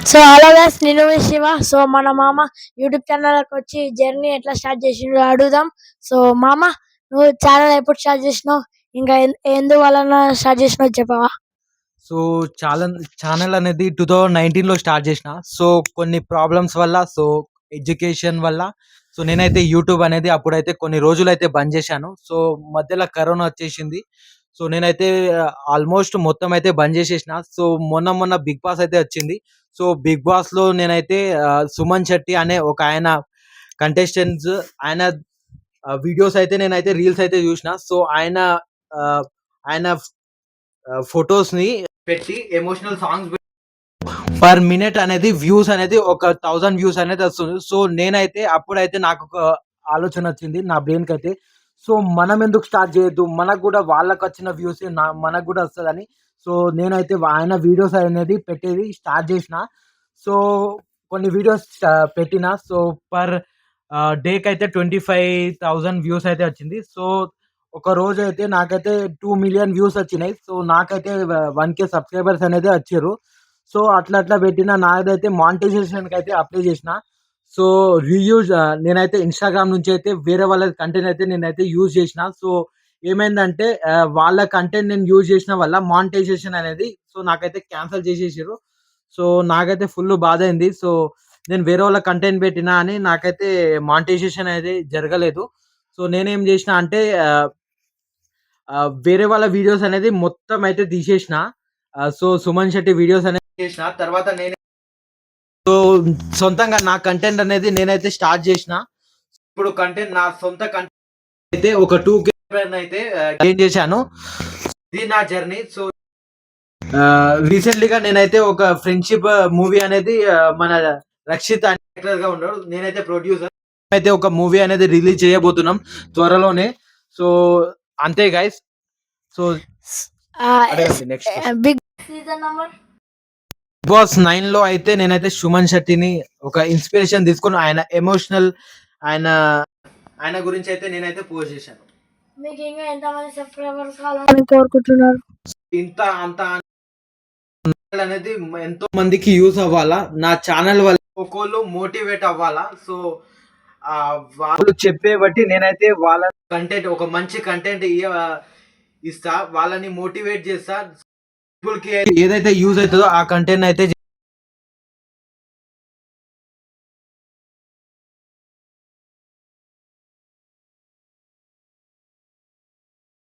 So hello guys, నేను మీ Shiva. So మన మామ యూట్యూబ్ ఛానల్కి వచ్చి జర్నీ ఎట్లా స్టార్ట్ చేసిండో అడుగుదాం. సో మామ, నువ్వు ఛానల్ ఎప్పుడు స్టార్ట్ చేసినావు, ఇంకా ఎందువలన స్టార్ట్ చేసినావు చెప్పవా? సో ఛానల్ అనేది 2019లో స్టార్ట్ చేసిన. సో కొన్ని ప్రాబ్లమ్స్ వల్ల, సో ఎడ్యుకేషన్ వల్ల, సో నేనైతే యూట్యూబ్ అనేది అప్పుడైతే కొన్ని రోజులైతే బంద్ చేశాను. సో మధ్యలో కరోనా వచ్చేసింది. సో నేనైతే ఆల్మోస్ట్ మొత్తం అయితే బంద్ చేసేసిన. సో మొన్న బిగ్ బాస్ అయితే వచ్చింది. సో బిగ్ బాస్ లో నేనైతే సుమన్ శెట్టి అనే ఒక ఆయన కంటెస్టెంట్స్, ఆయన వీడియోస్ అయితే నేనైతే రీల్స్ అయితే చూసిన. సో ఆయన ఆయన ఫొటోస్ ని పెట్టి ఎమోషనల్ సాంగ్స్ పర్ మినిట్ అనేది వ్యూస్ అనేది ఒక 1000 వ్యూస్ అనేది వస్తుంది. సో నేనైతే అప్పుడైతే నాకు ఒక ఆలోచన వచ్చింది నా బ్రెయిన్ కి అయితే. సో మనం ఎందుకు స్టార్ట్ చేయొద్దు, మనకు కూడా వాళ్ళకి వచ్చిన వ్యూస్ మనకు కూడా వస్తుందని. సో నేనైతే ఆయన వీడియోస్ అనేది పెట్టేది స్టార్ట్ చేసిన. సో కొన్ని వీడియోస్ పెట్టిన. సో పర్ డేకి అయితే 25,000 వ్యూస్ అయితే వచ్చింది. సో ఒక రోజు అయితే నాకైతే 2 మిలియన్ వ్యూస్ వచ్చినాయి. సో నాకైతే 1K సబ్స్క్రైబర్స్ అనేది వచ్చారు. సో అట్లా పెట్టిన. నాదైతే మానిటైజేషన్ కి అయితే అప్లై చేసిన. సో రీయూజ్ నేనైతే ఇన్స్టాగ్రామ్ నుంచి అయితే వేరే వాళ్ళ కంటెంట్ అయితే నేనైతే యూజ్ చేసిన. సో ఏమైందంటే వాళ్ళ కంటెంట్ నేను యూజ్ చేసిన వల్ల మానిటైజేషన్ అనేది సో నాకైతే క్యాన్సిల్ చేసేసారు. సో నాకైతే ఫుల్ బాధ అయింది. సో నేను వేరే వాళ్ళ కంటెంట్ పెట్టినా అని నాకైతే మానిటైజేషన్ అనేది జరగలేదు. సో నేనేం చేసిన అంటే వేరే వాళ్ళ వీడియోస్ అనేది మొత్తం అయితే తీసేసిన. సో సుమన్ శెట్టి వీడియోస్ అనేది చేసిన తర్వాత నేను సో సొంతంగా నా కంటెంట్ అనేది నేనైతే స్టార్ట్ చేసిన. ఇప్పుడు కంటెంట్ నా సొంత కంటెంట్ అయితే ఒక 2K అయితే గెయిన్ చేశాను. ఇది నా జర్నీ. సో రీసెంట్లీగా నేనైతే ఒక ఫ్రెండ్షిప్ మూవీ అనేది మన రక్షిత్ యాక్టర్ గా ఉన్నాడు, నేనైతే ప్రొడ్యూసర్ అయితే ఒక మూవీ అనేది రిలీజ్ చేయబోతున్నాం త్వరలోనే. సో అంతే guys. So next big season number Bigg Boss 9 లో అయితే నేనైతే సుమన్ శెట్టిని ఒక ఇన్స్పిరేషన్ తీసుకుని ఆయన ఎమోషనల్ ఆయన ఆయన గురించి అయితే నేనైతే పోస్ట్ చేశాను. మీకు ఇంకా ఎంతమంది సబ్స్క్రైబర్స్ కావాలని కోరుకుంటున్నారు? ఇంత అంత అనేది ఎంతో మందికి యూస్ అవ్వాలా, నా ఛానల్ వల్ల ఒక్కోళ్ళు మోటివేట్ అవ్వాలా. సో వాళ్ళు చెప్పే బట్టి నేనైతే వాళ్ళ కంటెంట్ ఒక మంచి కంటెంట్ ఇస్తా, వాళ్ళని మోటివేట్ చేస్తా. పీపుల్ కి ఏదైతే యూజ్ అవుతుందో ఆ కంటెంట్ అయితే